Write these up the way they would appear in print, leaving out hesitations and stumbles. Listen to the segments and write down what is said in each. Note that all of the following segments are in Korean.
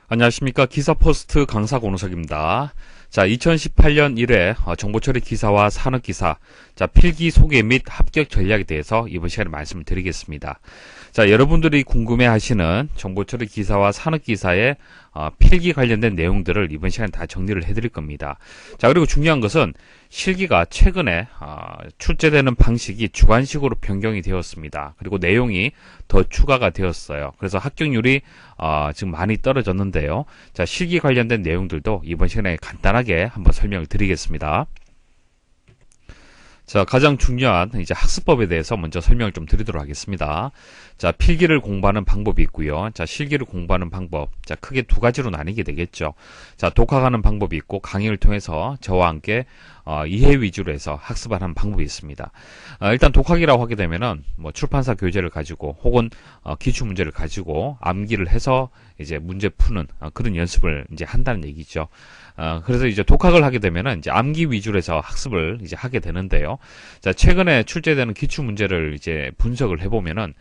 안녕하십니까. 기사포스트 강사 권우석입니다. 자, 2018년 1회 정보처리 기사와 산업기사, 자, 필기 소개 및 합격 전략에 대해서 이번 시간에 말씀을 드리겠습니다. 자, 여러분들이 궁금해하시는 정보처리 기사와 산업기사의 필기 관련된 내용들을 이번 시간에 다 정리를 해드릴 겁니다. 자, 그리고 중요한 것은 실기가 최근에 출제되는 방식이 주관식으로 변경이 되었습니다. 그리고 내용이 더 추가가 되었어요. 그래서 합격률이 지금 많이 떨어졌는데요. 자, 실기 관련된 내용들도 이번 시간에 간단하게 한번 설명을 드리겠습니다. 자, 가장 중요한 이제 학습법에 대해서 먼저 설명을 좀 드리도록 하겠습니다. 자, 필기를 공부하는 방법이 있고요. 자, 실기를 공부하는 방법. 자, 크게 두 가지로 나뉘게 되겠죠. 자, 독학하는 방법이 있고 강의를 통해서 저와 함께 이해 위주로 해서 학습을 하는 방법이 있습니다. 일단 독학이라고 하게 되면은 뭐 출판사 교재를 가지고 혹은 기출 문제를 가지고 암기를 해서 이제 문제 푸는 그런 연습을 이제 한다는 얘기죠. 그래서 이제 독학을 하게 되면은 이제 암기 위주로 해서 학습을 이제 하게 되는데요. 자, 최근에 출제되는 기출 문제를 이제 분석을 해보면은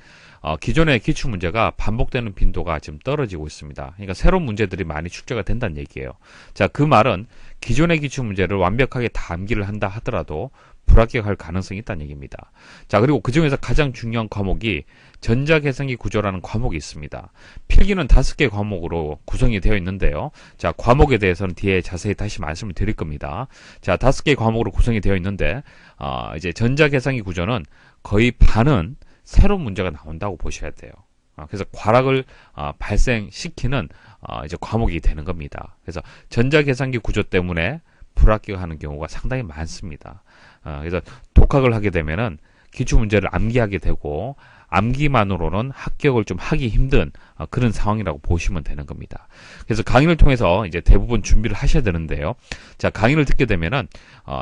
기존의 기출 문제가 반복되는 빈도가 지금 떨어지고 있습니다. 그러니까 새로운 문제들이 많이 출제가 된다는 얘기예요. 자, 그 말은 기존의 기출 문제를 완벽하게 다 암기를 한다 하더라도 불합격할 가능성이 있다는 얘기입니다. 자, 그리고 그 중에서 가장 중요한 과목이 전자계산기 구조라는 과목이 있습니다. 필기는 5개 과목으로 구성이 되어 있는데요. 자, 과목에 대해서는 뒤에 자세히 다시 말씀을 드릴 겁니다. 자, 5개 과목으로 구성이 되어 있는데 이제 전자계산기 구조는 거의 반은 새로운 문제가 나온다고 보셔야 돼요. 그래서 과락을 발생시키는 이제 과목이 되는 겁니다. 그래서 전자계산기 구조 때문에 불합격하는 경우가 상당히 많습니다. 그래서 독학을 하게 되면은 기출 문제를 암기하게 되고 암기만으로는 합격을 좀 하기 힘든 그런 상황이라고 보시면 되는 겁니다. 그래서 강의를 통해서 이제 대부분 준비를 하셔야 되는데요. 자, 강의를 듣게 되면은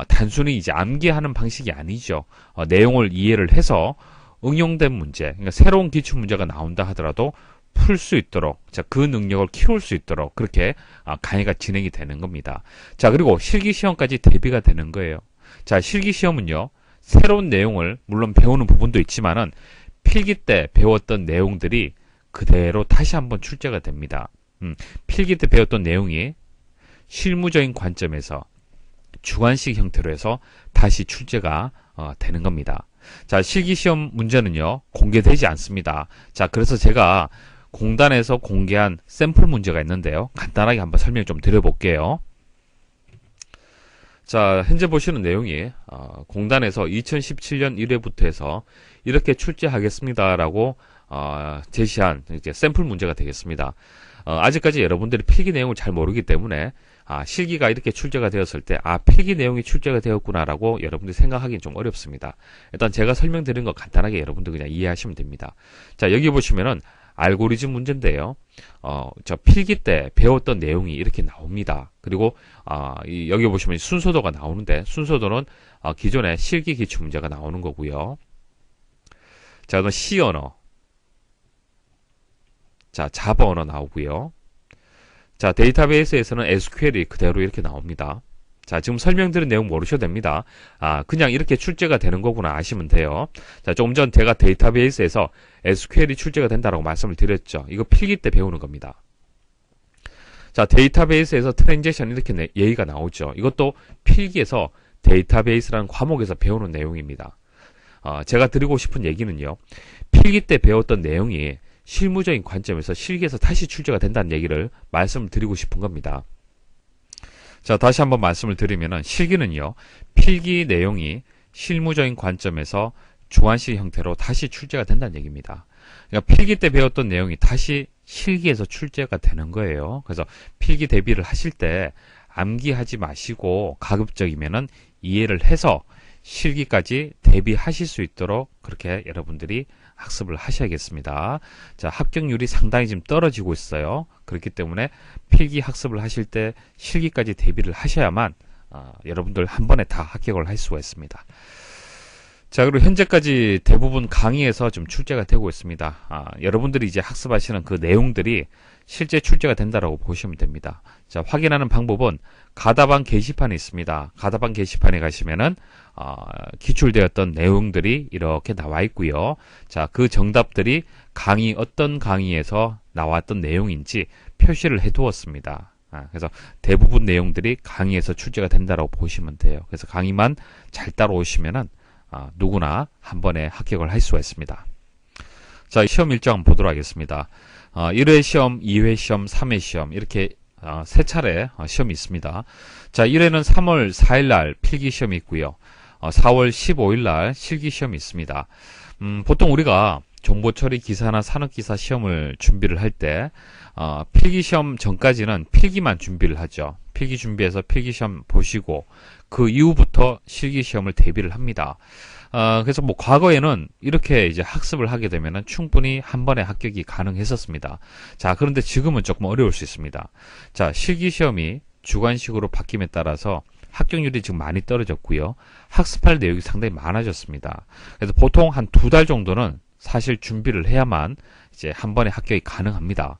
단순히 이제 암기하는 방식이 아니죠. 내용을 이해를 해서 응용된 문제, 그러니까 새로운 기출 문제가 나온다 하더라도 풀 수 있도록, 자, 그 능력을 키울 수 있도록 그렇게 강의가 진행이 되는 겁니다. 자, 그리고 실기시험까지 대비가 되는 거예요. 자, 실기시험은요, 새로운 내용을 물론 배우는 부분도 있지만은 필기 때 배웠던 내용들이 그대로 다시 한번 출제가 됩니다. 필기 때 배웠던 내용이 실무적인 관점에서 주관식 형태로 해서 다시 출제가 되는 겁니다. 자, 실기시험 문제는요, 공개되지 않습니다. 자, 그래서 제가 공단에서 공개한 샘플 문제가 있는데요. 간단하게 한번 설명 좀 드려볼게요. 자, 현재 보시는 내용이 공단에서 2017년 1회부터 해서 이렇게 출제하겠습니다라고 제시한 이제 샘플 문제가 되겠습니다. 아직까지 여러분들이 필기 내용을 잘 모르기 때문에 실기가 이렇게 출제가 되었을 때 필기 내용이 출제가 되었구나라고 여러분들이 생각하기는 좀 어렵습니다. 일단 제가 설명드린 거 간단하게 여러분들 그냥 이해하시면 됩니다. 자, 여기 보시면은 알고리즘 문제인데요. 저 필기 때 배웠던 내용이 이렇게 나옵니다. 그리고 여기 보시면 순서도가 나오는데 순서도는 기존의 실기 기출 문제가 나오는 거고요. 자, 그럼 C 언어, 자, 자바 언어 나오고요. 자, 데이터베이스에서는 SQL이 그대로 이렇게 나옵니다. 자, 지금 설명드린 내용 모르셔도 됩니다. 그냥 이렇게 출제가 되는 거구나 아시면 돼요. 자, 조금 전 제가 데이터베이스에서 SQL이 출제가 된다라고 말씀을 드렸죠. 이거 필기 때 배우는 겁니다. 자, 데이터베이스에서 트랜지션 이렇게 얘기가 나오죠. 이것도 필기에서 데이터베이스라는 과목에서 배우는 내용입니다. 제가 드리고 싶은 얘기는요. 필기 때 배웠던 내용이 실무적인 관점에서 실기에서 다시 출제가 된다는 얘기를 말씀을 드리고 싶은 겁니다. 자, 다시 한번 말씀을 드리면은 실기는요, 필기 내용이 실무적인 관점에서 주관식 형태로 다시 출제가 된다는 얘기입니다. 그러니까 필기 때 배웠던 내용이 다시 실기에서 출제가 되는 거예요. 그래서 필기 대비를 하실 때 암기하지 마시고 가급적이면은 이해를 해서 실기까지 대비하실 수 있도록 그렇게 여러분들이 학습을 하셔야겠습니다. 자, 합격률이 상당히 지금 떨어지고 있어요. 그렇기 때문에 필기 학습을 하실 때 실기까지 대비를 하셔야만 여러분들 한 번에 다 합격을 할 수가 있습니다. 자, 그리고 현재까지 대부분 강의에서 좀 출제가 되고 있습니다. 여러분들이 이제 학습하시는 그 내용들이 실제 출제가 된다라고 보시면 됩니다. 자, 확인하는 방법은 가다방 게시판이 있습니다. 가다방 게시판에 가시면은 기출되었던 내용들이 이렇게 나와 있고요. 자, 그 정답들이 어떤 강의에서 나왔던 내용인지 표시를 해두었습니다. 그래서 대부분 내용들이 강의에서 출제가 된다고 보시면 돼요. 그래서 강의만 잘 따라오시면은 누구나 한 번에 합격을 할 수가 있습니다. 자, 시험 일정 한번 보도록 하겠습니다. 1회 시험, 2회 시험, 3회 시험 이렇게 세 차례 시험이 있습니다. 자, 1회는 3월 4일 날 필기 시험이 있고요. 4월 15일 날 실기 시험이 있습니다. 보통 우리가 정보처리 기사나 산업기사 시험을 준비를 할 때 필기 시험 전까지는 필기만 준비를 하죠. 필기 준비해서 필기 시험 보시고 그 이후부터 실기 시험을 대비를 합니다. 그래서 뭐 과거에는 이렇게 이제 학습을 하게 되면은 충분히 한 번에 합격이 가능했었습니다. 자, 그런데 지금은 조금 어려울 수 있습니다. 자, 실기 시험이 주관식으로 바뀜에 따라서 합격률이 지금 많이 떨어졌고요. 학습할 내용이 상당히 많아졌습니다. 그래서 보통 한 2달 정도는 사실 준비를 해야만 이제 한 번에 합격이 가능합니다.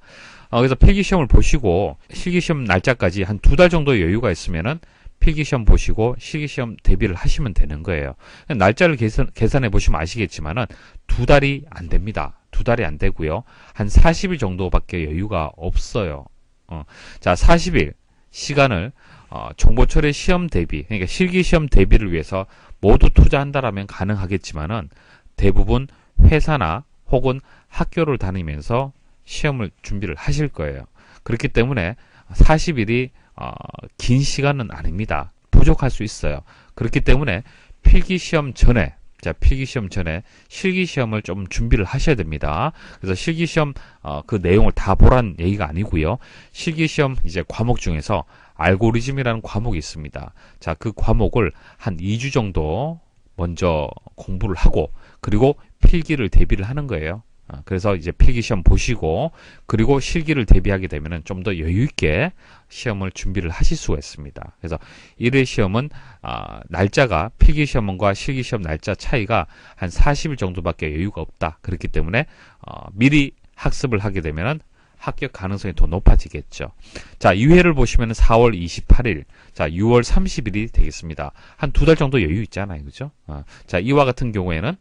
그래서 필기시험을 보시고 실기시험 날짜까지 한 2달 정도 여유가 있으면은 필기시험 보시고 실기시험 대비를 하시면 되는 거예요. 날짜를 계산해 보시면 아시겠지만은 2달이 안 됩니다. 2달이 안 되고요. 한 40일 정도밖에 여유가 없어요. 자, 40일 시간을 정보처리 시험 대비, 그러니까 실기시험 대비를 위해서 모두 투자한다라면 가능하겠지만은 대부분 회사나 혹은 학교를 다니면서 시험을 준비를 하실 거예요. 그렇기 때문에 40일이 긴 시간은 아닙니다. 부족할 수 있어요. 그렇기 때문에 필기시험 전에 실기시험을 좀 준비를 하셔야 됩니다. 그래서 실기시험 그 내용을 다 보란 얘기가 아니고요. 실기시험 이제 과목 중에서 알고리즘이라는 과목이 있습니다. 자, 그 과목을 한 2주 정도 먼저 공부를 하고 그리고 필기를 대비를 하는 거예요. 그래서 이제 필기시험 보시고 그리고 실기를 대비하게 되면 좀 더 여유있게 시험을 준비를 하실 수가 있습니다. 그래서 1회 시험은 날짜가 필기시험과 실기시험 날짜 차이가 한 40일 정도밖에 여유가 없다. 그렇기 때문에 미리 학습을 하게 되면 합격 가능성이 더 높아지겠죠. 자, 2회를 보시면 4월 28일, 자, 6월 30일이 되겠습니다. 한 2달 정도 여유 있잖아요. 그죠? 자, 이와 같은 경우에는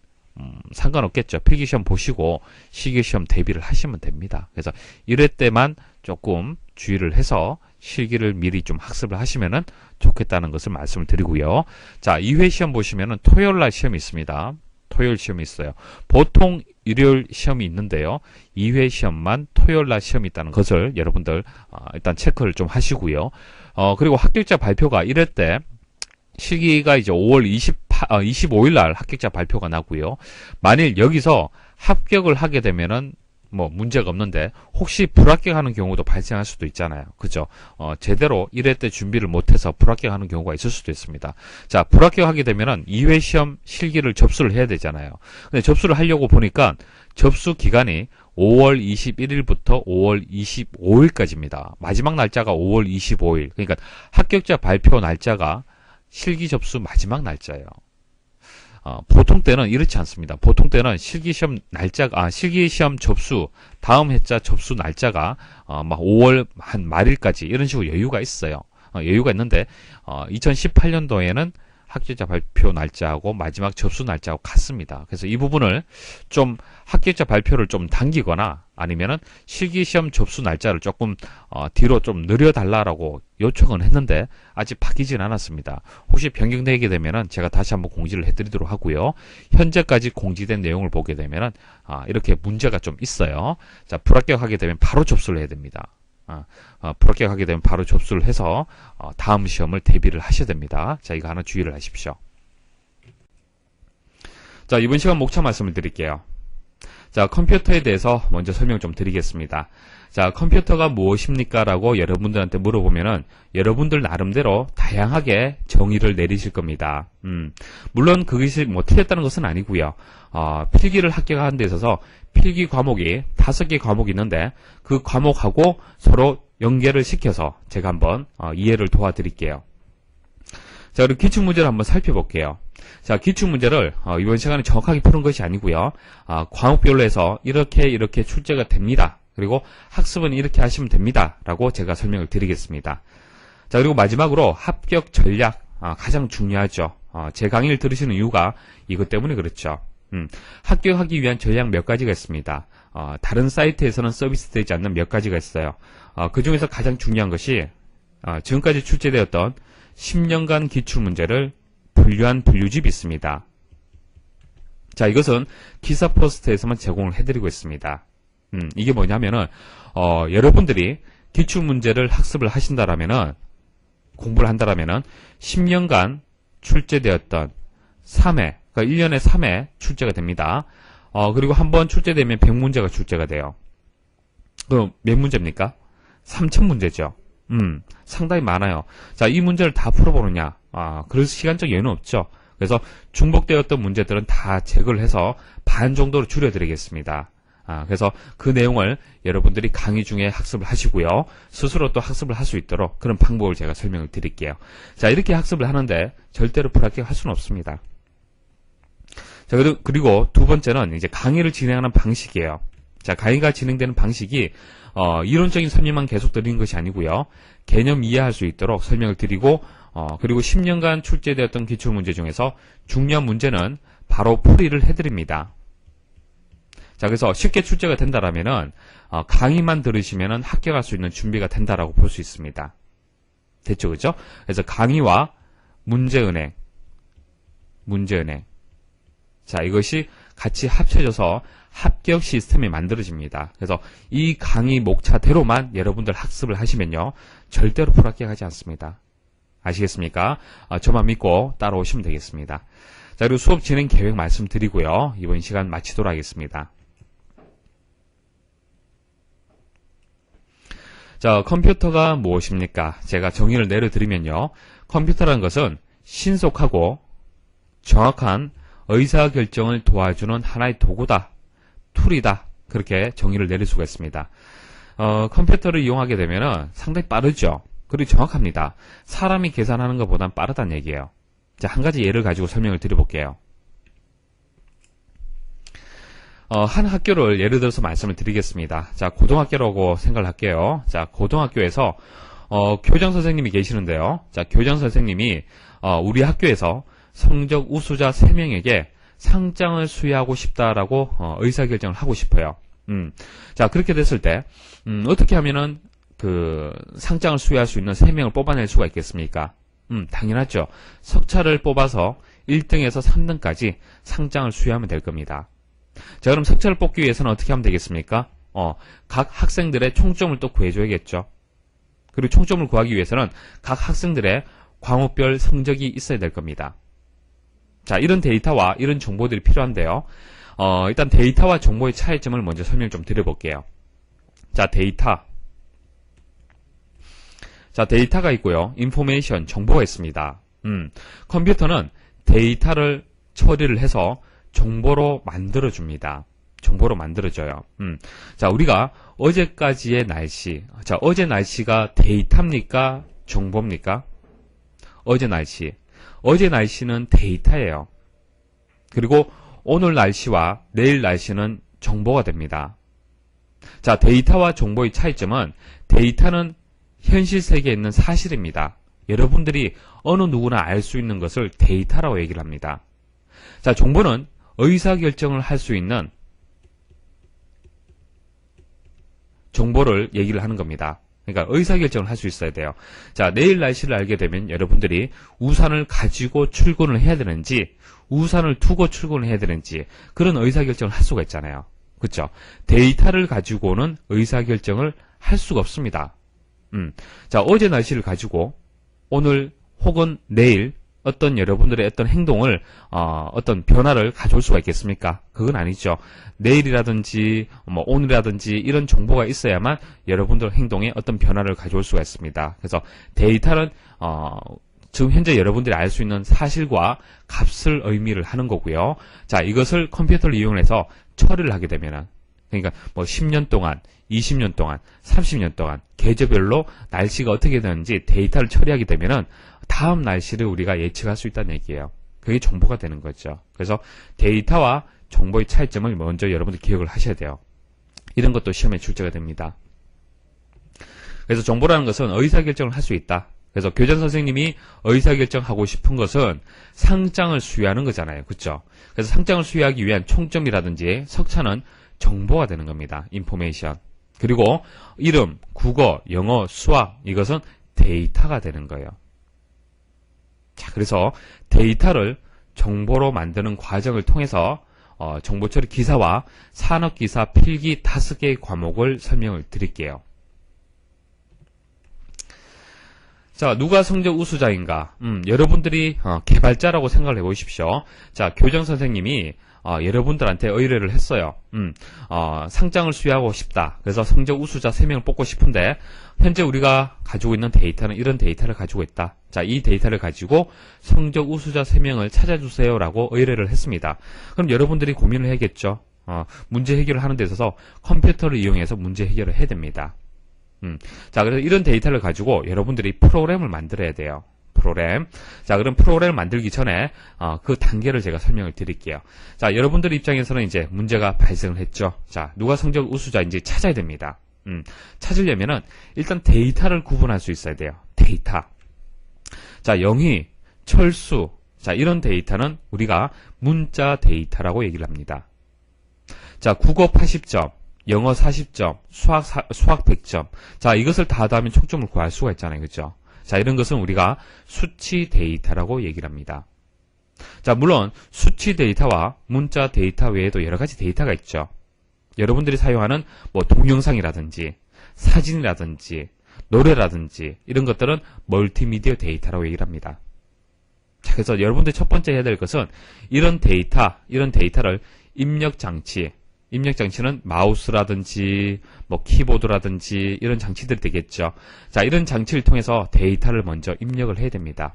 상관없겠죠. 필기시험 보시고 실기시험 대비를 하시면 됩니다. 그래서 1회 때만 조금 주의를 해서 실기를 미리 좀 학습을 하시면은 좋겠다는 것을 말씀을 드리고요. 자, 2회 시험 보시면은 토요일 날 시험이 있습니다. 토요일 시험이 있어요. 보통 일요일 시험이 있는데요. 2회 시험만 토요일 날 시험이 있다는 것을 여러분들 일단 체크를 좀 하시고요. 그리고 합격자 발표가 1회 때 실기가 이제 5월 25일 날 합격자 발표가 나고요. 만일 여기서 합격을 하게 되면은 뭐 문제가 없는데 혹시 불합격하는 경우도 발생할 수도 있잖아요. 그죠? 제대로 1회 때 준비를 못해서 불합격하는 경우가 있을 수도 있습니다. 자, 불합격하게 되면은 2회 시험 실기를 접수를 해야 되잖아요. 근데 접수를 하려고 보니까 접수 기간이 5월 21일부터 5월 25일까지입니다. 마지막 날짜가 5월 25일. 그러니까 합격자 발표 날짜가 실기 접수 마지막 날짜예요. 보통 때는 이렇지 않습니다. 보통 때는 실기시험 접수, 다음 회차 접수 날짜가, 막 5월 한 말일까지 이런 식으로 여유가 있어요. 여유가 있는데, 2018년도에는 합격자 발표 날짜하고 마지막 접수 날짜하고 같습니다. 그래서 이 부분을 좀 합격자 발표를 좀 당기거나 아니면은 실기시험 접수 날짜를 조금 뒤로 좀 늘려달라고 요청은 했는데 아직 바뀌진 않았습니다. 혹시 변경되게 되면은 제가 다시 한번 공지를 해드리도록 하고요. 현재까지 공지된 내용을 보게 되면은 이렇게 문제가 좀 있어요. 자, 불합격하게 되면 바로 접수를 해야 됩니다. 불합격하게 되면 바로 접수를 해서 다음 시험을 대비를 하셔야 됩니다. 자, 이거 하나 주의를 하십시오. 자, 이번 시간 목차 말씀을 드릴게요. 자, 컴퓨터에 대해서 먼저 설명 좀 드리겠습니다. 자, 컴퓨터가 무엇입니까? 라고 여러분들한테 물어보면은 여러분들 나름대로 다양하게 정의를 내리실 겁니다. 물론 그것이 뭐 틀렸다는 것은 아니고요. 필기를 합격하는 데 있어서 필기 과목이 5개 과목이 있는데 그 과목하고 서로 연결을 시켜서 제가 한번 이해를 도와드릴게요. 자, 그리고 기출문제를 한번 살펴볼게요. 자, 기출문제를 이번 시간에 정확하게 푸는 것이 아니고요. 과목별로 해서 이렇게 출제가 됩니다. 그리고 학습은 이렇게 하시면 됩니다. 라고 제가 설명을 드리겠습니다. 자, 그리고 마지막으로 합격 전략, 가장 중요하죠. 제 강의를 들으시는 이유가 이것 때문에 그렇죠. 합격하기 위한 전략 몇 가지가 있습니다. 다른 사이트에서는 서비스되지 않는 몇 가지가 있어요. 그 중에서 가장 중요한 것이 지금까지 출제되었던 10년간 기출문제를 분류한 분류집이 있습니다. 자, 이것은 기사포스트에서만 제공을 해드리고 있습니다. 이게 뭐냐면은 여러분들이 기출문제를 학습을 하신다라면은, 공부를 한다라면은 10년간 출제되었던 3회, 그러니까 1년에 3회 출제가 됩니다. 그리고 한번 출제되면 100문제가 출제가 돼요. 그럼 몇 문제입니까? 3000문제죠. 상당히 많아요. 자, 이 문제를 다 풀어보느냐? 그럴 시간적 여유는 없죠. 그래서 중복되었던 문제들은 다 제거를 해서 반 정도로 줄여드리겠습니다. 그래서 그 내용을 여러분들이 강의 중에 학습을 하시고요. 스스로 또 학습을 할 수 있도록 그런 방법을 제가 설명을 드릴게요. 자, 이렇게 학습을 하는데 절대로 불합격할 수는 없습니다. 자, 그리고 두 번째는 이제 강의를 진행하는 방식이에요. 자, 강의가 진행되는 방식이 이론적인 설명만 계속 드리는 것이 아니고요. 개념 이해할 수 있도록 설명을 드리고, 그리고 10년간 출제되었던 기출문제 중에서 중요한 문제는 바로 풀이를 해드립니다. 자, 그래서 쉽게 출제가 된다라면은 강의만 들으시면은 합격할 수 있는 준비가 된다라고 볼 수 있습니다. 됐죠, 그죠? 그래서 강의와 문제은행. 자, 이것이 같이 합쳐져서 합격 시스템이 만들어집니다. 그래서 이 강의 목차대로만 여러분들 학습을 하시면요, 절대로 불합격하지 않습니다. 아시겠습니까? 저만 믿고 따라오시면 되겠습니다. 자, 그리고 수업 진행 계획 말씀드리고요. 이번 시간 마치도록 하겠습니다. 자, 컴퓨터가 무엇입니까? 제가 정의를 내려드리면요. 컴퓨터라는 것은 신속하고 정확한 의사결정을 도와주는 하나의 도구다, 툴이다, 그렇게 정의를 내릴 수가 있습니다. 컴퓨터를 이용하게 되면 상당히 빠르죠. 그리고 정확합니다. 사람이 계산하는 것보다는 빠르다는 얘기예요. 자, 한 가지 예를 가지고 설명을 드려볼게요. 한 학교를 예를 들어서 말씀을 드리겠습니다. 자, 고등학교라고 생각을 할게요. 자, 고등학교에서 교장 선생님이 계시는데요. 자, 교장 선생님이 우리 학교에서 성적 우수자 3명에게 상장을 수여하고 싶다라고 의사결정을 하고 싶어요. 자, 그렇게 됐을 때 어떻게 하면은 그 상장을 수여할 수 있는 3명을 뽑아낼 수가 있겠습니까? 당연하죠. 석차를 뽑아서 1등에서 3등까지 상장을 수여하면 될 겁니다. 자, 그럼 석차를 뽑기 위해서는 어떻게 하면 되겠습니까? 각 학생들의 총점을 또 구해줘야겠죠. 그리고 총점을 구하기 위해서는 각 학생들의 과목별 성적이 있어야 될 겁니다. 자, 이런 데이터와 이런 정보들이 필요한데요. 일단 데이터와 정보의 차이점을 먼저 설명 좀 드려볼게요. 자, 데이터가 있고요. 인포메이션, 정보가 있습니다. 컴퓨터는 데이터를 처리를 해서 정보로 만들어줍니다. 정보로 만들어져요. 자, 우리가 어제까지의 날씨. 자, 어제 날씨가 데이터입니까? 정보입니까? 어제 날씨는 데이터예요. 그리고 오늘 날씨와 내일 날씨는 정보가 됩니다. 자, 데이터와 정보의 차이점은 데이터는 현실 세계에 있는 사실입니다. 여러분들이 어느 누구나 알 수 있는 것을 데이터라고 얘기를 합니다. 자, 정보는 의사결정을 할 수 있는 정보를 얘기를 하는 겁니다. 그러니까 의사결정을 할 수 있어야 돼요. 자, 내일 날씨를 알게 되면 여러분들이 우산을 가지고 출근을 해야 되는지 우산을 두고 출근을 해야 되는지 그런 의사결정을 할 수가 있잖아요. 그렇죠? 데이터를 가지고는 의사결정을 할 수가 없습니다. 자, 어제 날씨를 가지고 오늘 혹은 내일 어떤 여러분들의 어떤 행동을 어떤 변화를 가져올 수가 있겠습니까? 그건 아니죠. 내일이라든지 뭐 오늘이라든지 이런 정보가 있어야만 여러분들 행동에 어떤 변화를 가져올 수가 있습니다. 그래서 데이터는 지금 현재 여러분들이 알 수 있는 사실과 값을 의미를 하는 거고요. 자, 이것을 컴퓨터를 이용해서 처리를 하게 되면은, 그러니까 뭐 10년 동안, 20년 동안, 30년 동안 계절별로 날씨가 어떻게 되는지 데이터를 처리하게 되면은 다음 날씨를 우리가 예측할 수 있다는 얘기예요. 그게 정보가 되는 거죠. 그래서 데이터와 정보의 차이점을 먼저 여러분들 기억을 하셔야 돼요. 이런 것도 시험에 출제가 됩니다. 그래서 정보라는 것은 의사결정을 할 수 있다. 그래서 교장 선생님이 의사결정하고 싶은 것은 상장을 수여하는 거잖아요. 그렇죠? 그래서 상장을 수여하기 위한 총점이라든지 석차는 정보가 되는 겁니다. 인포메이션. 그리고 이름, 국어, 영어, 수학 이것은 데이터가 되는 거예요. 자, 그래서 데이터를 정보로 만드는 과정을 통해서 정보처리 기사와 산업기사 필기 5개의 과목을 설명을 드릴게요. 자, 누가 성적 우수자인가? 여러분들이 개발자라고 생각을 해보십시오. 자, 교장 선생님이 여러분들한테 의뢰를 했어요. 상장을 수여하고 싶다. 그래서 성적 우수자 3명을 뽑고 싶은데 현재 우리가 가지고 있는 데이터는 이런 데이터를 가지고 있다. 자, 이 데이터를 가지고 성적 우수자 3명을 찾아주세요 라고 의뢰를 했습니다. 그럼 여러분들이 고민을 해야겠죠. 문제 해결을 하는 데 있어서 컴퓨터를 이용해서 문제 해결을 해야 됩니다. 자, 그래서 이런 데이터를 가지고 여러분들이 프로그램을 만들어야 돼요. 프로그램. 자, 그럼 프로그램을 만들기 전에 그 단계를 제가 설명을 드릴게요. 자, 여러분들 입장에서는 이제 문제가 발생을 했죠. 자, 누가 성적 우수자인지 찾아야 됩니다. 찾으려면은 일단 데이터를 구분할 수 있어야 돼요. 데이터. 자, 영희, 철수. 자, 이런 데이터는 우리가 문자 데이터라고 얘기를 합니다. 자, 국어 80점. 영어 40점, 수학 100점. 자, 이것을 다 더하면 총점을 구할 수가 있잖아요. 그죠? 자, 이런 것은 우리가 수치 데이터라고 얘기를 합니다. 자, 물론 수치 데이터와 문자 데이터 외에도 여러 가지 데이터가 있죠. 여러분들이 사용하는 뭐 동영상이라든지 사진이라든지 노래라든지 이런 것들은 멀티미디어 데이터라고 얘기를 합니다. 자, 그래서 여러분들이 첫 번째 해야 될 것은 이런 데이터를 입력 장치는 마우스라든지 뭐 키보드라든지 이런 장치들이 되겠죠. 자, 이런 장치를 통해서 데이터를 먼저 입력을 해야 됩니다.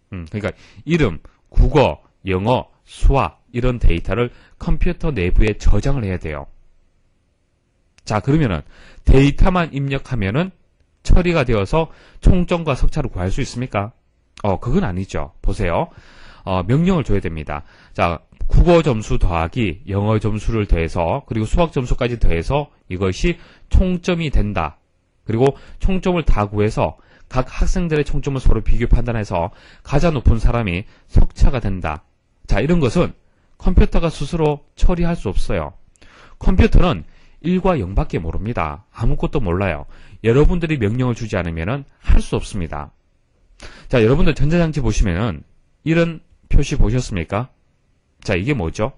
그러니까 이름, 국어, 영어, 수학 이런 데이터를 컴퓨터 내부에 저장을 해야 돼요. 자, 그러면은 데이터만 입력하면은 처리가 되어서 총점과 석차를 구할 수 있습니까? 그건 아니죠. 보세요. 명령을 줘야 됩니다. 자, 국어 점수 더하기 영어 점수를 더해서 그리고 수학 점수까지 더해서 이것이 총점이 된다. 그리고 총점을 다 구해서 각 학생들의 총점을 서로 비교 판단해서 가장 높은 사람이 석차가 된다. 자, 이런 것은 컴퓨터가 스스로 처리할 수 없어요. 컴퓨터는 1과 0밖에 모릅니다. 아무것도 몰라요. 여러분들이 명령을 주지 않으면 할 수 없습니다. 자, 여러분들 전자장치 보시면은 이런 표시 보셨습니까? 자, 이게 뭐죠?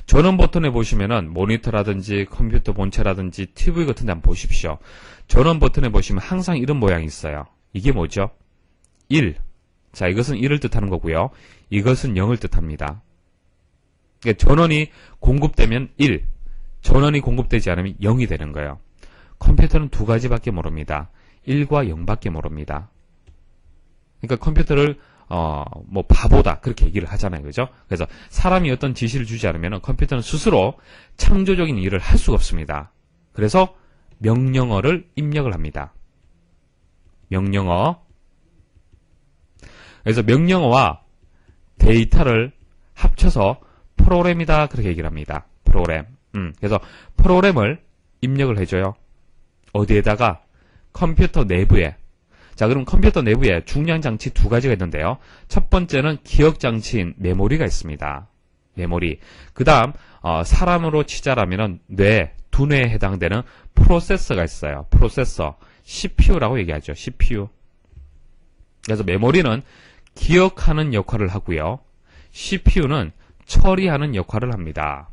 전원 버튼에 보시면은 모니터라든지 컴퓨터 본체라든지 TV 같은 데 한번 보십시오. 전원 버튼에 보시면 항상 이런 모양이 있어요. 이게 뭐죠? 1. 자, 이것은 1을 뜻하는 거고요. 이것은 0을 뜻합니다. 그러니까 전원이 공급되면 1, 전원이 공급되지 않으면 0이 되는 거예요. 컴퓨터는 두 가지밖에 모릅니다. 1과 0밖에 모릅니다. 그러니까 컴퓨터를 뭐 바보다 그렇게 얘기를 하잖아요. 그죠? 그래서 사람이 어떤 지시를 주지 않으면 컴퓨터는 스스로 창조적인 일을 할 수가 없습니다. 그래서 명령어를 입력을 합니다. 명령어. 그래서 명령어와 데이터를 합쳐서 프로그램이다 그렇게 얘기를 합니다. 프로그램. 그래서 프로그램을 입력을 해줘요. 어디에다가? 컴퓨터 내부에. 자, 그럼 컴퓨터 내부에 중요한 장치 두 가지가 있는데요. 첫 번째는 기억 장치인 메모리가 있습니다. 메모리. 그 다음 사람으로 치자라면 두뇌에 해당되는 프로세서가 있어요. 프로세서. CPU라고 얘기하죠. CPU. 그래서 메모리는 기억하는 역할을 하고요. CPU는 처리하는 역할을 합니다.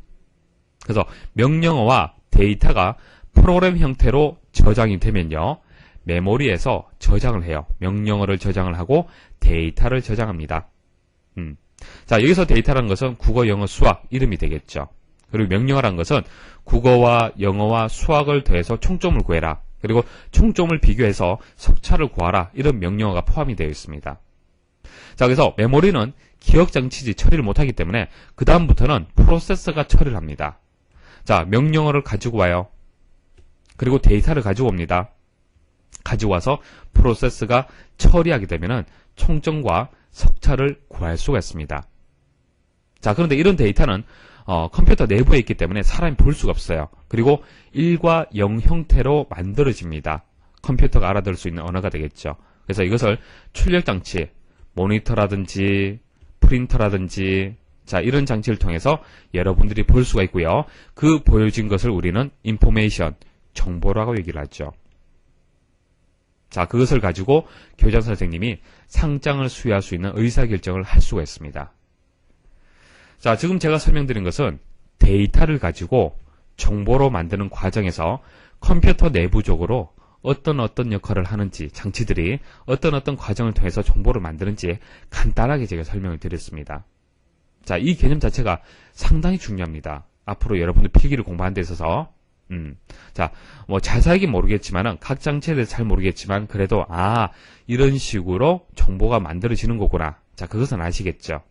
그래서 명령어와 데이터가 프로그램 형태로 저장이 되면요. 메모리에서 저장을 해요. 명령어를 저장을 하고 데이터를 저장합니다. 자, 여기서 데이터라는 것은 국어, 영어, 수학 이름이 되겠죠. 그리고 명령어라는 것은 국어와 영어와 수학을 더해서 총점을 구해라. 그리고 총점을 비교해서 석차를 구하라. 이런 명령어가 포함이 되어 있습니다. 자, 그래서 메모리는 기억장치지 처리를 못하기 때문에 그 다음부터는 프로세서가 처리를 합니다. 자, 명령어를 가지고 와요. 그리고 데이터를 가지고 옵니다. 가지고 와서 프로세스가 처리하게 되면은 총점과 석차를 구할 수가 있습니다. 자, 그런데 이런 데이터는 컴퓨터 내부에 있기 때문에 사람이 볼 수가 없어요. 그리고 1과 0 형태로 만들어집니다. 컴퓨터가 알아들을 수 있는 언어가 되겠죠. 그래서 이것을 출력장치, 모니터라든지 프린터라든지 자, 이런 장치를 통해서 여러분들이 볼 수가 있고요. 그 보여진 것을 우리는 인포메이션, 정보라고 얘기를 하죠. 자, 그것을 가지고 교장 선생님이 상장을 수여할 수 있는 의사결정을 할 수가 있습니다. 자, 지금 제가 설명드린 것은 데이터를 가지고 정보로 만드는 과정에서 컴퓨터 내부적으로 어떤 역할을 하는지, 장치들이 어떤 과정을 통해서 정보를 만드는지 간단하게 제가 설명을 드렸습니다. 자, 이 개념 자체가 상당히 중요합니다. 앞으로 여러분들 필기를 공부하는 데 있어서 자, 뭐 자세하게 모르겠지만은 각 장치에 대해서 잘 모르겠지만 그래도 이런 식으로 정보가 만들어지는 거구나. 자, 그것은 아시겠죠.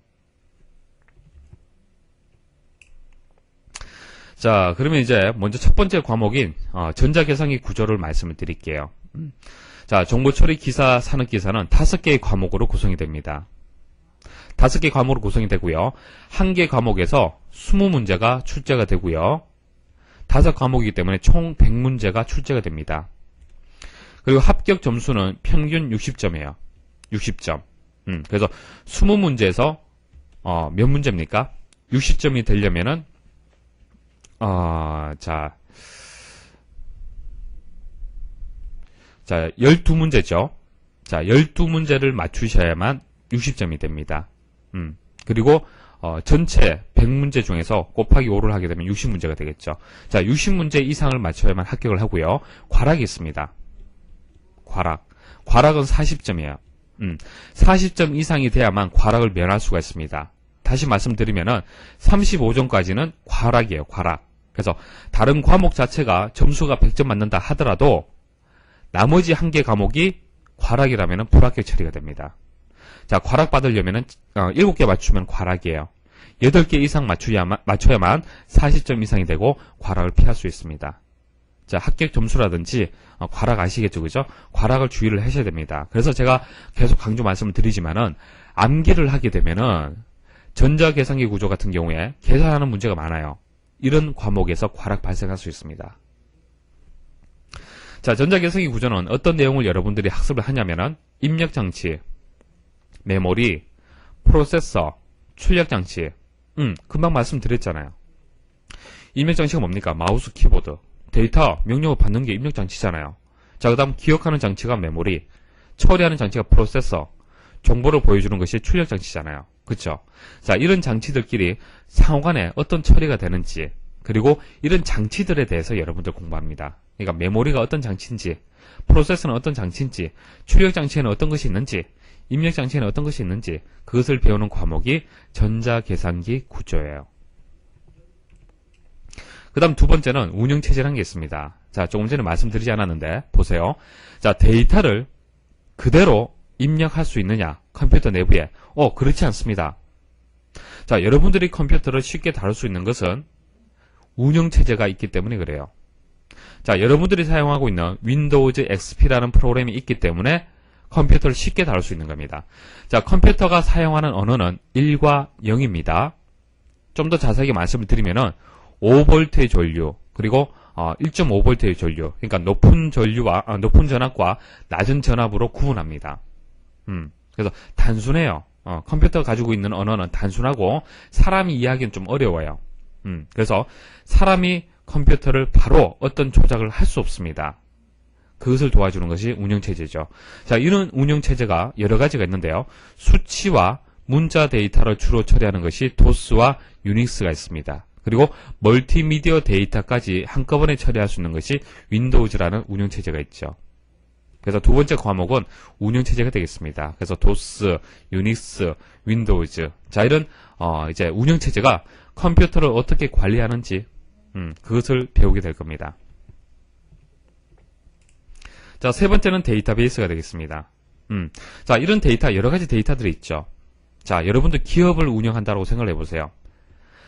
자, 그러면 이제 먼저 첫 번째 과목인 전자계산기 구조를 말씀을 드릴게요. 자, 정보처리 기사, 산업기사는 5개의 과목으로 구성이 됩니다. 5개 과목으로 구성이 되고요. 1개 과목에서 20문제가 출제가 되고요. 5 과목이기 때문에 총 100문제가 출제가 됩니다. 그리고 합격 점수는 평균 60점이에요. 60점. 그래서 20문제에서 몇 문제입니까? 60점이 되려면은 자 12문제죠. 자, 12문제를 맞추셔야만 60점이 됩니다. 그리고 전체 100문제 중에서 곱하기 5를 하게 되면 60문제가 되겠죠. 자, 60문제 이상을 맞춰야만 합격을 하고요. 과락이 있습니다. 과락은 40점이에요. 40점 이상이 돼야만 과락을 면할 수가 있습니다. 다시 말씀드리면은 35점까지는 과락이에요. 과락. 그래서 다른 과목 자체가 점수가 100점 맞는다 하더라도 나머지 1개 과목이 과락이라면 불합격 처리가 됩니다. 자, 과락 받으려면은 7개 맞추면 과락이에요. 8개 이상 맞춰야만 40점 이상이 되고 과락을 피할 수 있습니다. 자, 합격 점수라든지 과락 아시겠죠, 그죠? 과락을 주의를 하셔야 됩니다. 그래서 제가 계속 강조 말씀을 드리지만은 암기를 하게 되면은 전자계산기 구조 같은 경우에 계산하는 문제가 많아요. 이런 과목에서 과락 발생할 수 있습니다. 자, 전자계산기 구조는 어떤 내용을 여러분들이 학습을 하냐면은 입력장치, 메모리, 프로세서, 출력장치. 금방 말씀드렸잖아요. 입력장치가 뭡니까? 마우스, 키보드. 데이터, 명령을 받는 게 입력장치잖아요. 자, 그 다음 기억하는 장치가 메모리, 처리하는 장치가 프로세서, 정보를 보여주는 것이 출력장치잖아요. 그쵸? 자, 이런 장치들끼리 상호간에 어떤 처리가 되는지, 그리고 이런 장치들에 대해서 여러분들 공부합니다. 그러니까 메모리가 어떤 장치인지, 프로세서는 어떤 장치인지, 출력장치에는 어떤 것이 있는지, 입력장치에는 어떤 것이 있는지, 그것을 배우는 과목이 전자계산기 구조예요. 그 다음 두 번째는 운영체제라는 게 있습니다. 자, 조금 전에 말씀드리지 않았는데, 보세요. 자, 데이터를 그대로 입력할 수 있느냐, 컴퓨터 내부에. 그렇지 않습니다. 자, 여러분들이 컴퓨터를 쉽게 다룰 수 있는 것은 운영체제가 있기 때문에 그래요. 자, 여러분들이 사용하고 있는 윈도우즈 XP라는 프로그램이 있기 때문에 컴퓨터를 쉽게 다룰 수 있는 겁니다. 자, 컴퓨터가 사용하는 언어는 1과 0입니다. 좀 더 자세하게 말씀을 드리면은 5V의 전류, 그리고 1.5V의 전류, 그러니까 높은 전압과 낮은 전압으로 구분합니다. 그래서 단순해요. 컴퓨터가 가지고 있는 언어는 단순하고 사람이 이해하기는 좀 어려워요. 그래서 사람이 컴퓨터를 바로 어떤 조작을 할 수 없습니다. 그것을 도와주는 것이 운영체제죠. 자, 이런 운영체제가 여러 가지가 있는데요. 수치와 문자 데이터를 주로 처리하는 것이 도스와 유닉스가 있습니다. 그리고 멀티미디어 데이터까지 한꺼번에 처리할 수 있는 것이 윈도우즈라는 운영체제가 있죠. 그래서 두 번째 과목은 운영체제가 되겠습니다. 그래서 도스, 유닉스, 윈도우즈. 자, 이런 이제 운영체제가 컴퓨터를 어떻게 관리하는지 그것을 배우게 될 겁니다. 자, 세 번째는 데이터베이스가 되겠습니다. 자, 이런 데이터, 여러 가지 데이터들이 있죠. 자, 여러분들 기업을 운영한다고 생각을 해보세요.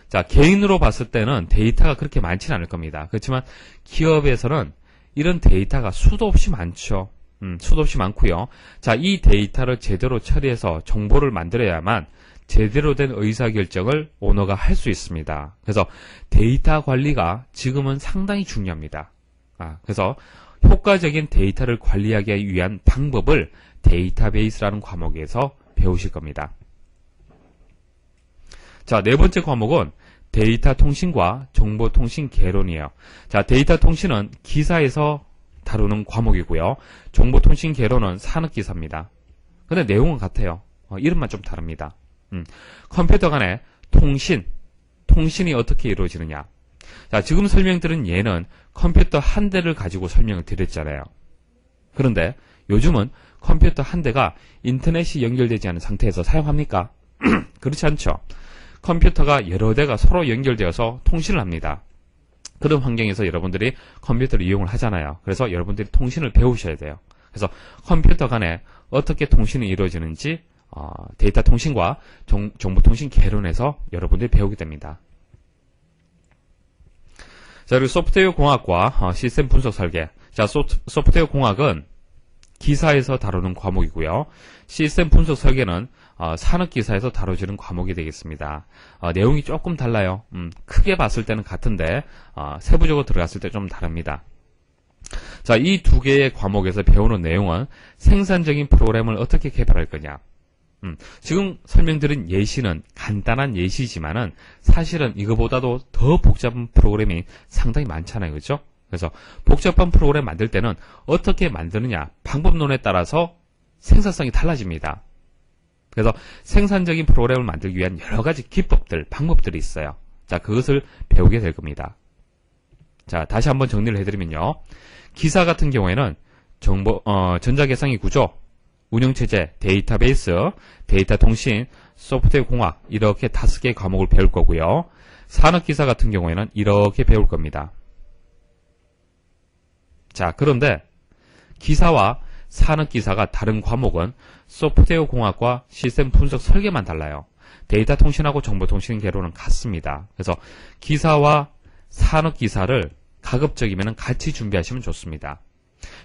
자, 개인으로 봤을 때는 데이터가 그렇게 많지는 않을 겁니다. 그렇지만 기업에서는 이런 데이터가 수도 없이 많죠. 수도 없이 많고요. 자, 이 데이터를 제대로 처리해서 정보를 만들어야만 제대로 된 의사결정을 오너가 할 수 있습니다. 그래서 데이터 관리가 지금은 상당히 중요합니다. 그래서 효과적인 데이터를 관리하기 위한 방법을 데이터베이스라는 과목에서 배우실 겁니다. 자, 네 번째 과목은 데이터 통신과 정보통신 개론이에요. 자, 데이터 통신은 기사에서 다루는 과목이고요. 정보통신 개론은 산업기사입니다. 근데 내용은 같아요. 이름만 좀 다릅니다. 컴퓨터 간의 통신이 어떻게 이루어지느냐. 자, 지금 설명드린 예는 컴퓨터 한 대를 가지고 설명을 드렸잖아요. 그런데 요즘은 컴퓨터 한 대가 인터넷이 연결되지 않은 상태에서 사용합니까? 그렇지 않죠. 컴퓨터가 여러 대가 서로 연결되어서 통신을 합니다. 그런 환경에서 여러분들이 컴퓨터를 이용을 하잖아요. 그래서 여러분들이 통신을 배우셔야 돼요. 그래서 컴퓨터 간에 어떻게 통신이 이루어지는지 데이터 통신과 정보통신 개론에서 여러분들이 배우게 됩니다. 자, 그리고 소프트웨어 공학과 시스템 분석 설계. 자, 소프트웨어 공학은 기사에서 다루는 과목이고요. 시스템 분석 설계는 산업기사에서 다뤄지는 과목이 되겠습니다. 내용이 조금 달라요. 크게 봤을 때는 같은데 세부적으로 들어갔을 때 좀 다릅니다. 자, 이 두 개의 과목에서 배우는 내용은 생산적인 프로그램을 어떻게 개발할 거냐. 지금 설명드린 예시는 간단한 예시지만은 사실은 이거보다도 더 복잡한 프로그램이 상당히 많잖아요. 그렇죠? 그래서 복잡한 프로그램 만들 때는 어떻게 만드느냐, 방법론에 따라서 생산성이 달라집니다. 그래서 생산적인 프로그램을 만들기 위한 여러 가지 기법들, 방법들이 있어요. 자, 그것을 배우게 될 겁니다. 자, 다시 한번 정리를 해드리면요. 기사 같은 경우에는 전자계산기 구조, 운영체제, 데이터베이스, 데이터 통신, 소프트웨어 공학 이렇게 5개의 과목을 배울 거고요. 산업기사 같은 경우에는 이렇게 배울 겁니다. 자, 그런데 기사와 산업기사가 다른 과목은 소프트웨어 공학과 시스템 분석 설계만 달라요. 데이터 통신하고 정보통신 개론은 같습니다. 그래서 기사와 산업기사를 가급적이면 같이 준비하시면 좋습니다.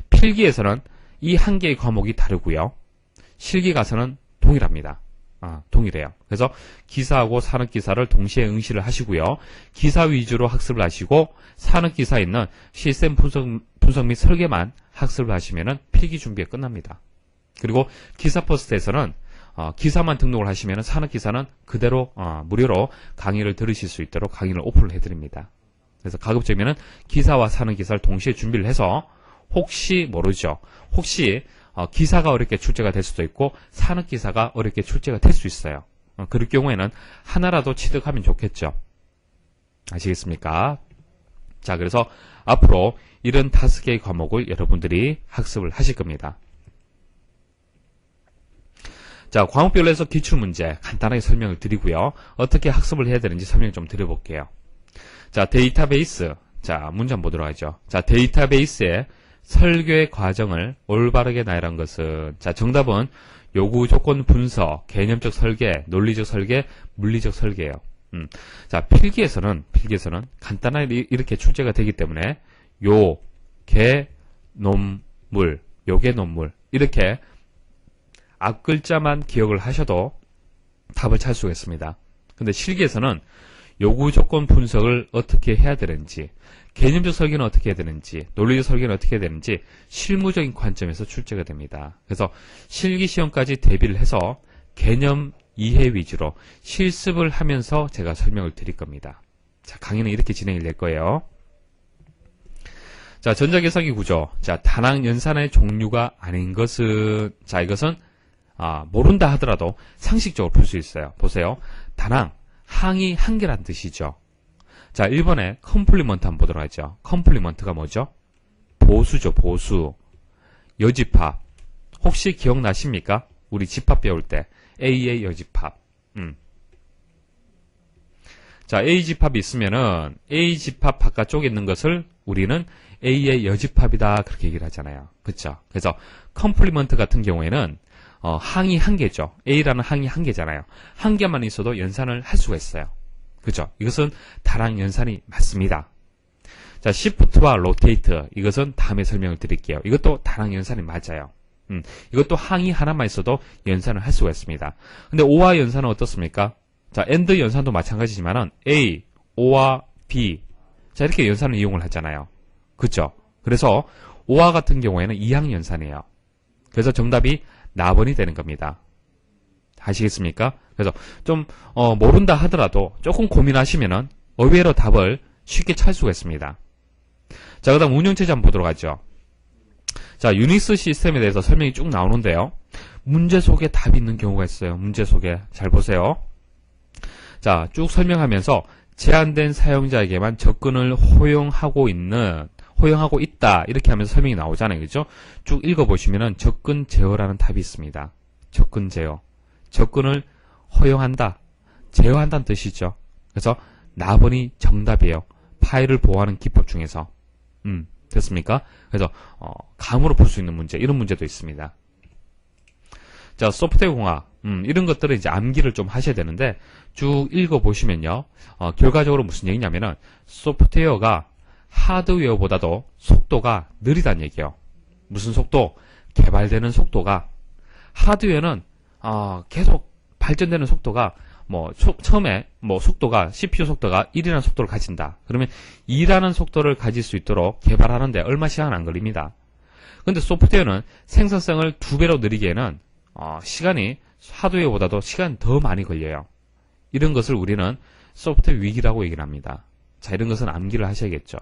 필기에서는 이 한 개의 과목이 다르고요. 실기 가서는 동일합니다. 동일해요. 그래서 기사하고 산업기사를 동시에 응시를 하시고요. 기사 위주로 학습을 하시고 산업기사에 있는 시스템 분석 및 설계만 학습을 하시면 필기 준비가 끝납니다. 그리고 기사 퍼스트에서는 기사만 등록을 하시면 산업기사는 그대로 무료로 강의를 들으실 수 있도록 강의를 오픈을 해드립니다. 그래서 가급적이면 기사와 산업기사를 동시에 준비를 해서 혹시 모르죠. 혹시 기사가 어렵게 출제가 될 수도 있고 산업기사가 어렵게 출제가 될 수 있어요. 그럴 경우에는 하나라도 취득하면 좋겠죠. 아시겠습니까? 자, 그래서 앞으로 이런 5개의 과목을 여러분들이 학습을 하실 겁니다. 자, 과목별로 해서 기출문제 간단하게 설명을 드리고요. 어떻게 학습을 해야 되는지 설명 좀 드려볼게요. 자, 데이터베이스. 자, 문제 한번 보도록 하죠. 자, 데이터베이스의 설계 과정을 올바르게 나열한 것은, 자, 정답은 요구 조건 분석, 개념적 설계, 논리적 설계, 물리적 설계예요. 자, 필기에서는 간단하게 이렇게 출제가 되기 때문에 요개 논물, 요개 논물 이렇게 앞글자만 기억을 하셔도 답을 찾을 수가 있습니다. 근데 실기에서는 요구 조건 분석을 어떻게 해야 되는지, 개념적 설계는 어떻게 해야 되는지, 논리적 설계는 어떻게 해야 되는지 실무적인 관점에서 출제가 됩니다. 그래서 실기 시험까지 대비를 해서 개념 이해 위주로 실습을 하면서 제가 설명을 드릴 겁니다. 자, 강의는 이렇게 진행이 될 거예요. 자, 전자계산기 구조. 자, 다낭 연산의 종류가 아닌 것은, 자, 이것은 모른다 하더라도 상식적으로 볼 수 있어요. 보세요. 다낭, 항이 한 개란 뜻이죠. 자, 1번에 컴플리먼트 한번 보도록 하죠. 컴플리먼트가 뭐죠? 보수죠, 보수. 여집합. 혹시 기억나십니까? 우리 집합 배울 때 A의 여집합. 자, A 집합이 있으면은 A 집합 바깥쪽에 있는 것을 우리는 A의 여집합이다 그렇게 얘기를 하잖아요. 그렇죠? 그래서 컴플리먼트 같은 경우에는 항이 한 개죠. A라는 항이 한 개잖아요. 한 개만 있어도 연산을 할 수가 있어요. 그죠? 이것은 다랑 연산이 맞습니다. 자, 시프트와 로테이트. 이것은 다음에 설명을 드릴게요. 이것도 다랑 연산이 맞아요. 이것도 항이 하나만 있어도 연산을 할 수가 있습니다. 근데 O와 연산은 어떻습니까? 자, AND 연산도 마찬가지지만은 A, O와 B. 자, 이렇게 연산을 이용을 하잖아요. 그죠? 그래서 O와 같은 경우에는 이항 연산이에요. 그래서 정답이 나번이 되는 겁니다. 아시겠습니까? 그래서 좀 모른다 하더라도 조금 고민하시면은 의외로 답을 쉽게 찾을 수가 있습니다. 자, 그 다음 운영체제 한번 보도록 하죠. 자, 유닉스 시스템에 대해서 설명이 쭉 나오는데요. 문제 속에 답이 있는 경우가 있어요. 문제 속에. 잘 보세요. 자, 쭉 설명하면서 제한된 사용자에게만 접근을 허용하고 있다. 이렇게 하면서 설명이 나오잖아요. 그죠? 쭉 읽어보시면은 접근 제어라는 답이 있습니다. 접근 제어. 접근을 허용한다. 제어한다는 뜻이죠. 그래서 나번이 정답이에요. 파일을 보호하는 기법 중에서. 됐습니까? 그래서 감으로 풀 수 있는 문제, 이런 문제도 있습니다. 자, 소프트웨어 공학, 이런 것들은 이제 암기를 좀 하셔야 되는데 쭉 읽어보시면요, 결과적으로 무슨 얘기냐면은 소프트웨어가 하드웨어보다도 속도가 느리다는 얘기예요. 무슨 속도? 개발되는 속도가. 하드웨어는 계속 발전되는 속도가 처음에 속도가 CPU 속도가 1이라는 속도를 가진다. 그러면 2라는 속도를 가질 수 있도록 개발하는데 얼마 시간 안 걸립니다. 근데 소프트웨어는 생산성을 2배로 늘리기에는 시간이 하드웨어보다도 시간이 더 많이 걸려요. 이런 것을 우리는 소프트웨어 위기라고 얘기를 합니다. 자, 이런 것은 암기를 하셔야겠죠.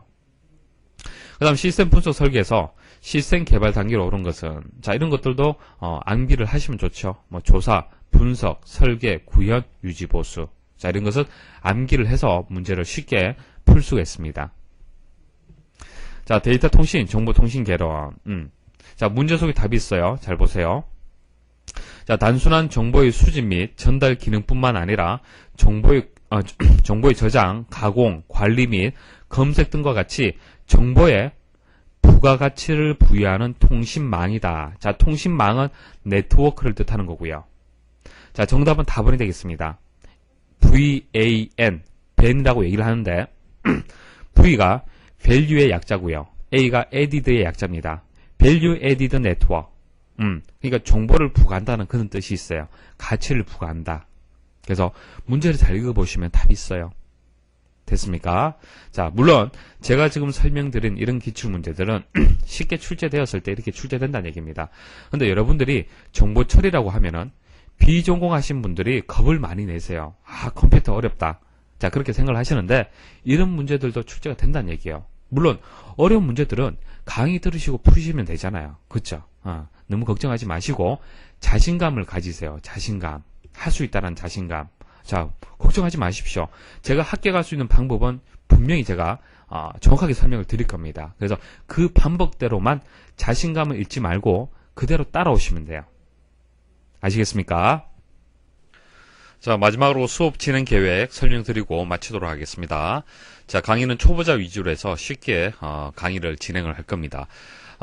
그 다음 시스템 분석 설계에서 시스템 개발 단계로 오른 것은, 자, 이런 것들도 암기를 하시면 좋죠. 조사, 분석, 설계, 구현, 유지, 보수. 자, 이런 것은 암기를 해서 문제를 쉽게 풀 수가 있습니다. 자, 데이터 통신, 정보 통신 개론. 자, 문제 속에 답이 있어요. 잘 보세요. 자, 단순한 정보의 수집 및 전달 기능뿐만 아니라 정보의 저장, 가공, 관리 및 검색 등과 같이 정보에 부가가치를 부여하는 통신망이다. 자, 통신망은 네트워크를 뜻하는 거고요. 자, 정답은 다번이 되겠습니다. VAN, 벤이라고 얘기를 하는데 V가 value의 약자고요. A가 added의 약자입니다. value added network. 그러니까 정보를 부과한다는 그런 뜻이 있어요. 가치를 부과한다. 그래서 문제를 잘 읽어보시면 답이 있어요. 됐습니까? 자, 물론 제가 지금 설명드린 이런 기출문제들은 쉽게 출제되었을 때 이렇게 출제된다는 얘기입니다. 근데 여러분들이 정보 처리라고 하면은 비전공하신 분들이 겁을 많이 내세요. 컴퓨터 어렵다. 자, 그렇게 생각을 하시는데 이런 문제들도 출제가 된다는 얘기예요. 물론 어려운 문제들은 강의 들으시고 푸시면 되잖아요. 그렇죠? 너무 걱정하지 마시고 자신감을 가지세요. 자신감. 할 수 있다는 자신감. 자, 걱정하지 마십시오. 제가 합격할 수 있는 방법은 분명히 제가 정확하게 설명을 드릴 겁니다. 그래서 그 방법대로만 자신감을 잃지 말고 그대로 따라오시면 돼요. 아시겠습니까? 자, 마지막으로 수업 진행 계획 설명드리고 마치도록 하겠습니다. 자, 강의는 초보자 위주로 해서 쉽게 강의를 진행을 할 겁니다.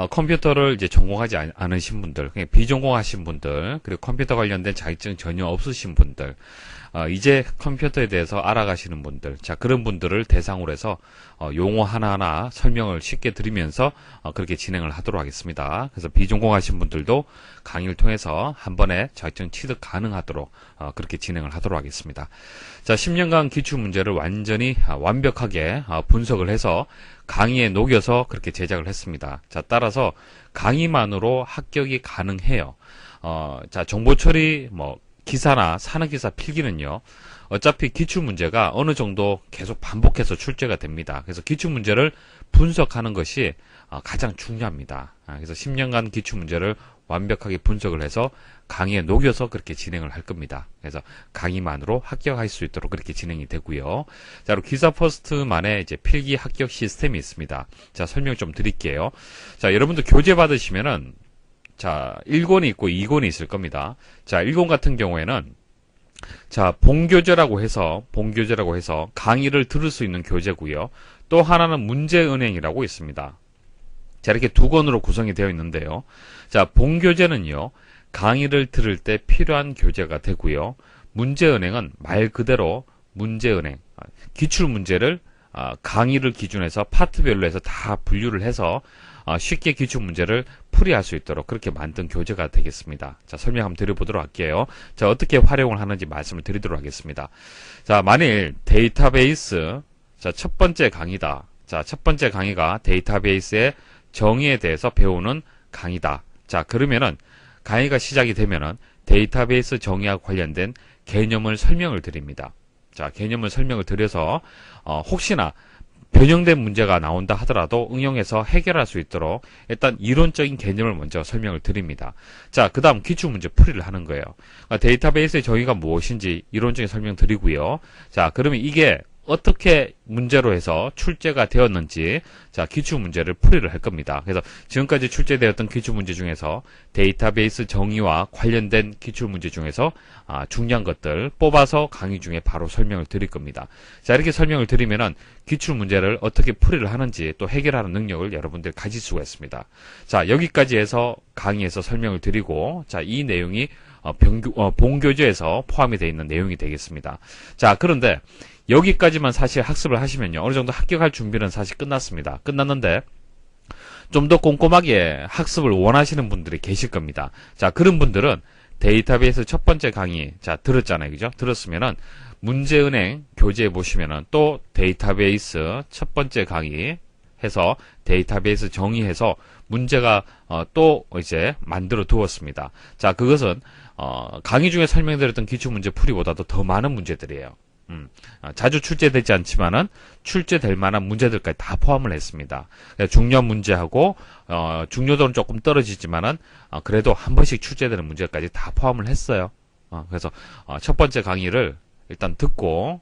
컴퓨터를 이제 전공하지 않으신 분들, 비전공하신 분들, 그리고 컴퓨터 관련된 자격증 전혀 없으신 분들, 이제 컴퓨터에 대해서 알아가시는 분들, 자, 그런 분들을 대상으로 해서 용어 하나하나 설명을 쉽게 드리면서 그렇게 진행을 하도록 하겠습니다. 그래서 비전공하신 분들도 강의를 통해서 한 번에 자격증 취득 가능하도록 그렇게 진행을 하도록 하겠습니다. 자, 10년간 기출문제를 완전히 완벽하게 분석을 해서 강의에 녹여서 그렇게 제작을 했습니다. 자, 따라서 강의만으로 합격이 가능해요. 자, 정보처리, 기사나 산업기사 필기는요, 어차피 기출문제가 어느 정도 계속 반복해서 출제가 됩니다. 그래서 기출문제를 분석하는 것이 가장 중요합니다. 그래서 10년간 기출문제를 완벽하게 분석을 해서 강의에 녹여서 그렇게 진행을 할 겁니다. 그래서 강의만으로 합격할 수 있도록 그렇게 진행이 되고요. 자, 그리고 기사 퍼스트만의 이제 필기 합격 시스템이 있습니다. 자, 설명 좀 드릴게요. 자, 여러분들 교재 받으시면은 자, 1권이 있고 2권이 있을 겁니다. 자, 1권 같은 경우에는 자, 본교재라고 해서 강의를 들을 수 있는 교재고요. 또 하나는 문제은행이라고 있습니다. 자, 이렇게 두 권으로 구성이 되어 있는데요. 자, 본교재는요, 강의를 들을 때 필요한 교재가 되고요. 문제은행은 말 그대로 문제은행, 기출문제를 강의를 기준해서 파트별로 해서 다 분류를 해서 쉽게 기출문제를 풀이할 수 있도록 그렇게 만든 교재가 되겠습니다. 자, 설명 한번 드려보도록 할게요. 자, 어떻게 활용을 하는지 말씀을 드리도록 하겠습니다. 자, 만일 데이터베이스, 자, 첫 번째 강의다. 자, 첫 번째 강의가 데이터베이스의 정의에 대해서 배우는 강의다. 자, 그러면은 강의가 시작이 되면은 데이터베이스 정의와 관련된 개념을 설명을 드립니다. 자, 개념을 설명을 드려서 혹시나 변형된 문제가 나온다 하더라도 응용해서 해결할 수 있도록 일단 이론적인 개념을 먼저 설명을 드립니다. 자, 그 다음 기출문제 풀이를 하는 거예요. 데이터베이스의 정의가 무엇인지 이론적인 설명 드리고요. 자, 그러면 이게 어떻게 문제로 해서 출제가 되었는지, 자, 기출문제를 풀이를 할 겁니다. 그래서 지금까지 출제되었던 기출문제 중에서 데이터베이스 정의와 관련된 기출문제 중에서 중요한 것들 뽑아서 강의 중에 바로 설명을 드릴 겁니다. 자, 이렇게 설명을 드리면은 기출문제를 어떻게 풀이를 하는지 또 해결하는 능력을 여러분들이 가질 수가 있습니다. 자, 여기까지 해서 강의에서 설명을 드리고, 자, 이 내용이 본교재에서 포함이 되어 있는 내용이 되겠습니다. 자, 그런데 여기까지만 사실 학습을 하시면요, 어느 정도 합격할 준비는 사실 끝났습니다. 끝났는데 좀 더 꼼꼼하게 학습을 원하시는 분들이 계실 겁니다. 자, 그런 분들은 데이터베이스 첫 번째 강의, 자, 들었잖아요. 그죠? 들었으면은 문제은행 교재에 보시면은 또 데이터베이스 첫 번째 강의 해서 데이터베이스 정의해서 문제가 또 이제 만들어 두었습니다. 자, 그것은 강의 중에 설명드렸던 기출문제 풀이보다도 더 많은 문제들이에요. 자주 출제되지 않지만은 출제될 만한 문제들까지 다 포함을 했습니다. 중요한 문제하고 중요도는 조금 떨어지지만은 그래도 한 번씩 출제되는 문제까지 다 포함을 했어요. 그래서 첫 번째 강의를 일단 듣고,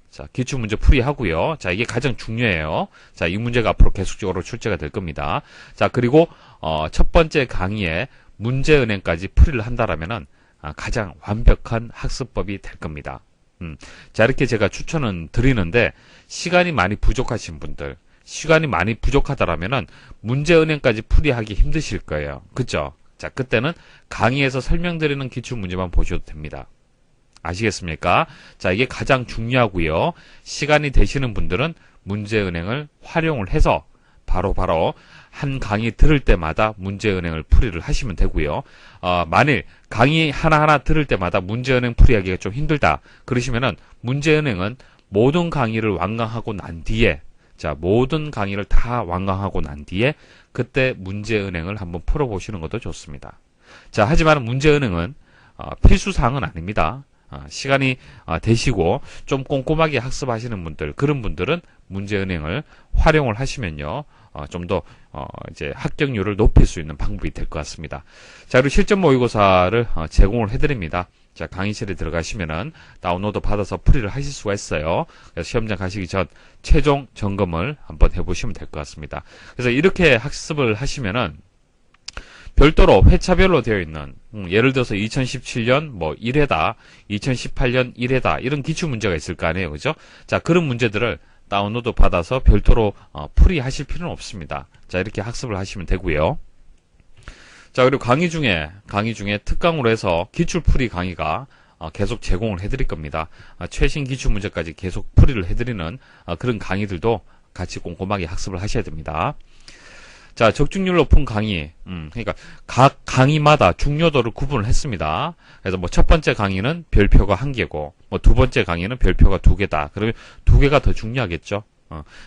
자, 기출문제 풀이하고요. 자, 이게 가장 중요해요. 자, 이 문제가 앞으로 계속적으로 출제가 될 겁니다. 자, 그리고 첫 번째 강의에 문제은행까지 풀이를 한다라면은 가장 완벽한 학습법이 될 겁니다. 자, 이렇게 제가 추천은 드리는데, 시간이 많이 부족하신 분들, 시간이 많이 부족하다라면은 문제은행까지 풀이하기 힘드실 거예요. 그죠? 자, 그때는 강의에서 설명드리는 기출문제만 보셔도 됩니다. 아시겠습니까? 자, 이게 가장 중요하고요. 시간이 되시는 분들은 문제은행을 활용을 해서 바로 한 강의 들을 때마다 문제은행을 풀이를 하시면 되고요. 만일 강의 하나하나 들을 때마다 문제은행 풀이하기가 좀 힘들다 그러시면은 문제은행은 모든 강의를 완강하고 난 뒤에, 자, 모든 강의를 다 완강하고 난 뒤에 그때 문제은행을 한번 풀어보시는 것도 좋습니다. 자, 하지만 문제은행은 필수사항은 아닙니다. 시간이 되시고 좀 꼼꼼하게 학습하시는 분들, 그런 분들은 문제은행을 활용을 하시면요, 좀 더 이제 합격률을 높일 수 있는 방법이 될 것 같습니다. 자, 그리고 실전 모의고사를 제공을 해드립니다. 자, 강의실에 들어가시면은 다운로드 받아서 풀이를 하실 수가 있어요. 그래서 시험장 가시기 전 최종 점검을 한번 해보시면 될 것 같습니다. 그래서 이렇게 학습을 하시면은 별도로 회차별로 되어 있는, 예를 들어서 2017년 뭐 1회다, 2018년 1회다, 이런 기출문제가 있을 거 아니에요. 그죠? 자, 그런 문제들을 다운로드 받아서 별도로 풀이하실 필요는 없습니다. 자, 이렇게 학습을 하시면 되고요. 자, 그리고 강의 중에 특강으로 해서 기출풀이 강의가 계속 제공을 해드릴 겁니다. 최신 기출문제까지 계속 풀이를 해드리는 그런 강의들도 같이 꼼꼼하게 학습을 하셔야 됩니다. 자, 적중률 높은 강의, 그러니까 각 강의마다 중요도를 구분을 했습니다. 그래서 뭐 첫 번째 강의는 별표가 1개고, 뭐 두 번째 강의는 별표가 2개다. 그러면 2개가 더 중요하겠죠.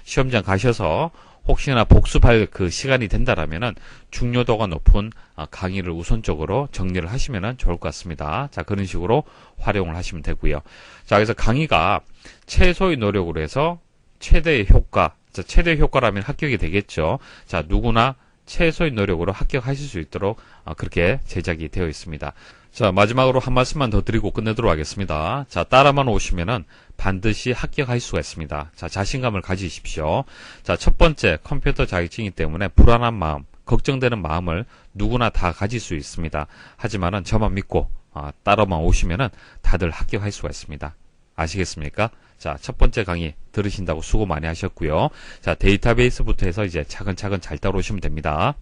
시험장 가셔서 혹시나 복습할 그 시간이 된다라면은 중요도가 높은 강의를 우선적으로 정리를 하시면은 좋을 것 같습니다. 자, 그런 식으로 활용을 하시면 되고요. 자, 그래서 강의가 최소의 노력으로 해서 최대의 효과, 자, 최대 효과라면 합격이 되겠죠. 자, 누구나 최소의 노력으로 합격하실 수 있도록 그렇게 제작이 되어 있습니다. 자, 마지막으로 한 말씀만 더 드리고 끝내도록 하겠습니다. 자, 따라만 오시면은 반드시 합격할 수가 있습니다. 자, 자신감을 가지십시오. 자, 첫 번째, 컴퓨터 자격증이기 때문에 불안한 마음, 걱정되는 마음을 누구나 다 가질 수 있습니다. 하지만은 저만 믿고 따라만 오시면은 다들 합격할 수가 있습니다. 아시겠습니까? 자, 첫 번째 강의 들으신다고 수고 많이 하셨고요. 자, 데이터베이스부터 해서 이제 차근차근 잘 따라오시면 됩니다.